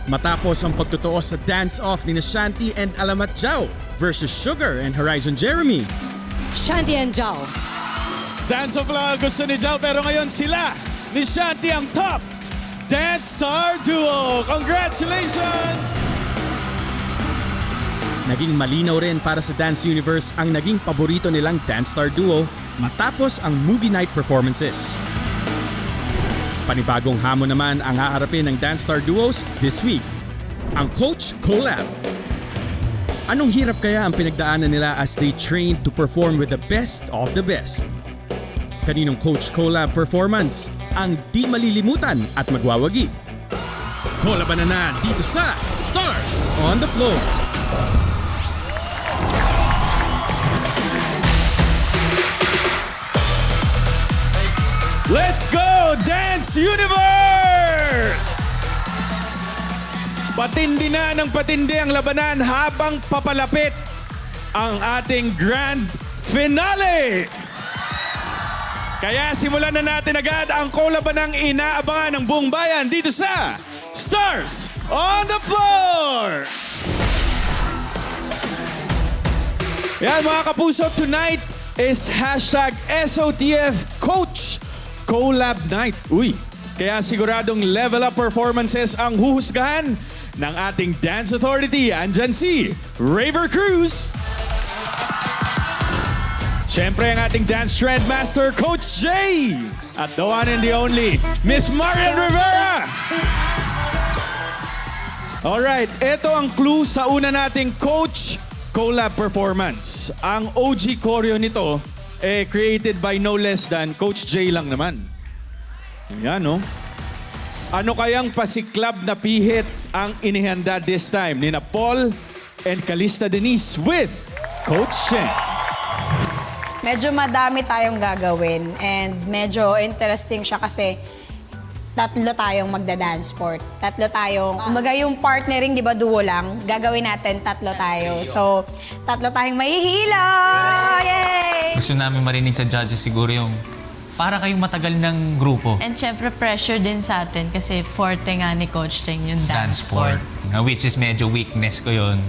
Matapos ang pagtotoo sa dance-off ni Shanti and Alamat Jao versus Sugar and Horizon Jeremy. Shanti and Jao. Dance-off lang ang gusto ni Jao pero ngayon sila ni Shanti ang top Dance Star Duo. Congratulations! Naging malinaw rin para sa Dance Universe ang naging paborito nilang Dance Star Duo matapos ang movie night performances. Panibagong hamon naman ang haharapin ng Dance Star Duos this week, ang Coach Collab. Anong hirap kaya ang pinagdaanan nila as they train to perform with the best of the best? Kaninong Coach Collab performance ang di malilimutan at magwawagi? Kolaban na dito sa Stars on the Floor! Let's go, Dance Universe! Patindi na ng patindi ang labanan habang papalapit ang ating grand finale! Kaya simulan na natin agad ang kolabanang inaabangan ng buong bayan dito sa Stars on the Floor! Yan mga kapuso, tonight is hashtag SOTF Coach Collab Night. Uy, kaya siguradong level up performances ang huhusgahan ng ating Dance Authority. Andyan si Raver Cruz. Siyempre ang ating Dance Trend Master, Coach Jay. At the one and the only, Miss Marian Rivera. Alright, ito ang clue sa una nating Coach Collab performance. Ang OG choreo nito created by no less than Coach Jay lang naman. Yan, no? Ano kayang pasiklab na pihit ang inihanda this time ni Paul and Calista Denise with Coach Chen? Medyo madami tayong gagawin and medyo interesting siya kasi tatlo tayong magda-dance sport. Tatlo tayong, kumbaga yung partnering, di ba, duo lang, gagawin natin tatlo tayo. So, tatlo tayong mahihila! Yay! Gusto namin marinig sa judges siguro yung para kayong matagal ng grupo. And syempre pressure din sa atin kasi forte nga ni Coach Cheng yung Dance dance sport. sport. Which is medyo weakness ko yun.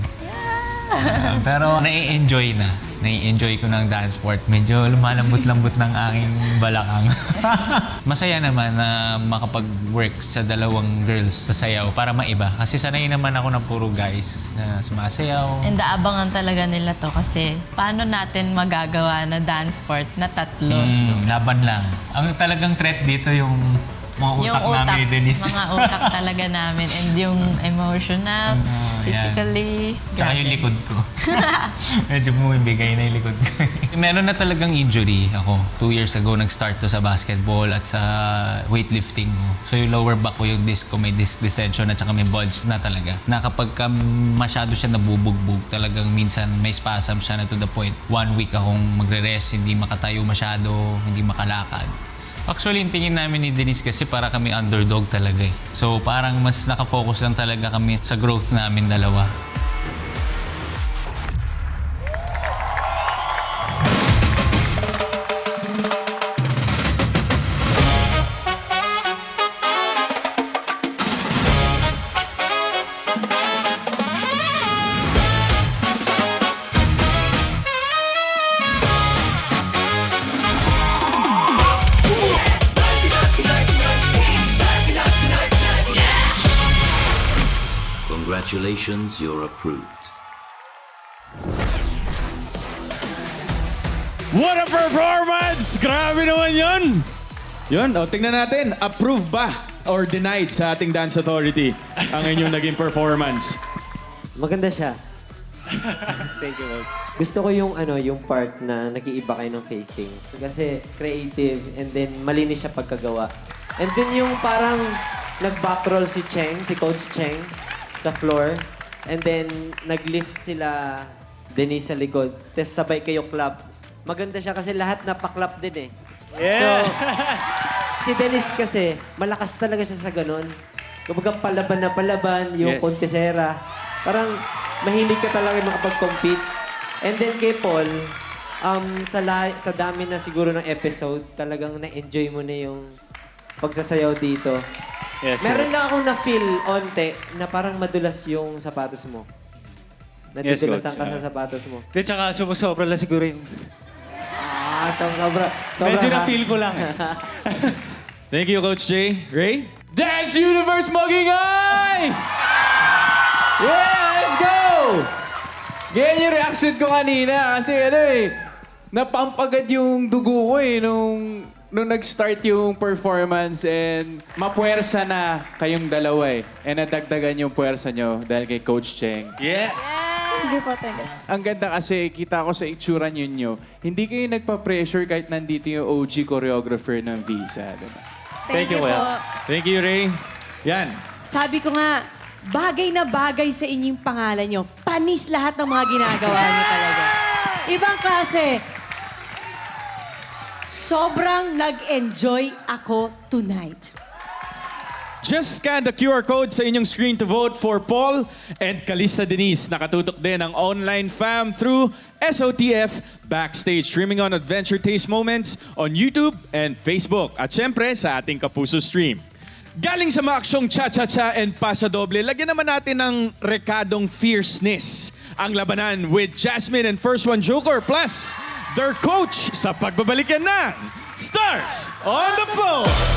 Pero nai-enjoy na. Nai-enjoy ko ng dance sport. Medyo lumalambot-lambot ng aking balakang. Masaya naman na makapag-work sa dalawang girls sa sayaw para maiba. Kasi sanay naman ako na puro guys na sumasayaw. And abangan talaga nila to kasi paano natin magagawa na dance sport na tatlo? Laban lang. Ang talagang threat dito yung mga utak namin, Denise. Mga utak talaga namin. And yung emotional, physically. Tsaka yung likod ko. Medyo bumibigay na yung likod ko. Meron na talagang injury ako. 2 years ago, nag-start to sa basketball at sa weightlifting ko. So yung lower back ko, yung disc ko, may disc descension at saka may bulge na talaga. Na kapag masyado siya nabubugbog, talagang minsan may spasm siya na to the point. 1 week akong magre-rest, hindi makatayo masyado, hindi makalakad. Actually, yung tingin namin ni Denise kasi para kami underdog talaga eh. So parang mas nakafocus lang talaga kami sa growth namin dalawa. Congratulations, you're approved. What a performance! Grabe naman yun! Yun, tingnan natin. Approve ba or denied sa ating Dance Authority ang inyong naging performance? Maganda siya. Thank you, Lord. Gusto ko yung yung part na nag-iiba kayo ng facing. Kasi creative and then malinis siya pagkagawa. And then yung parang nag-backroll si Cheng, si Coach Cheng sa floor. And then nag-lift sila Denise sa likod. Tapos sabay kayo clap. Maganda siya kasi lahat napaklap din eh. Yeah! So, si Denise kasi, malakas talaga siya sa ganun. Kapag palaban na palaban, yung Yes. kontesera, parang mahilig ka talaga makapag-compete. And then kay Paul, sa dami na siguro ng episode, talagang na-enjoy mo na yung pagsasayaw dito. Yes, Meron lang akong na-feel onte na parang madulas yung sapatos mo. Nadudulasan ka sa sapatos mo. Di, tsaka sumusobra lang siguro yun. Sobra. Medyo na-feel ko lang. Thank you, Coach Jay. Ray? Dance Universe Magingay! Yeah, let's go! Ganyan yung reaction ko kanina kasi napampagad yung dugo ko nung nag-start yung performance and mapuwersa na kayong dalawa and nadagdagan yung puwersa nyo dahil kay Coach Cheng. Yes! Ang ganda kasi kita ko sa itsura nyo, hindi kayo nagpa-pressure kahit nandito yung OG choreographer ng Visa. Diba? Thank you, Will. Thank you, Ray. Yan. Sabi ko nga, bagay na bagay sa inyong pangalan nyo. Panis lahat ng mga ginagawa nyo talaga. Ibang klase. Sobrang nag-enjoy ako tonight. Just scan the QR code sa inyong screen to vote for Paul and Calista Denise. Nakatutok din ang online fam through SOTF Backstage, streaming on Adventure Taste Moments on YouTube and Facebook. At syempre sa ating Kapuso stream. Galing sa maaksyong cha-cha-cha and pasadoble, lagyan naman natin ng rekadong fierceness ang labanan with Jasmine and First One Joker plus their coach sa pagbabalikan ng Stars on the Floor!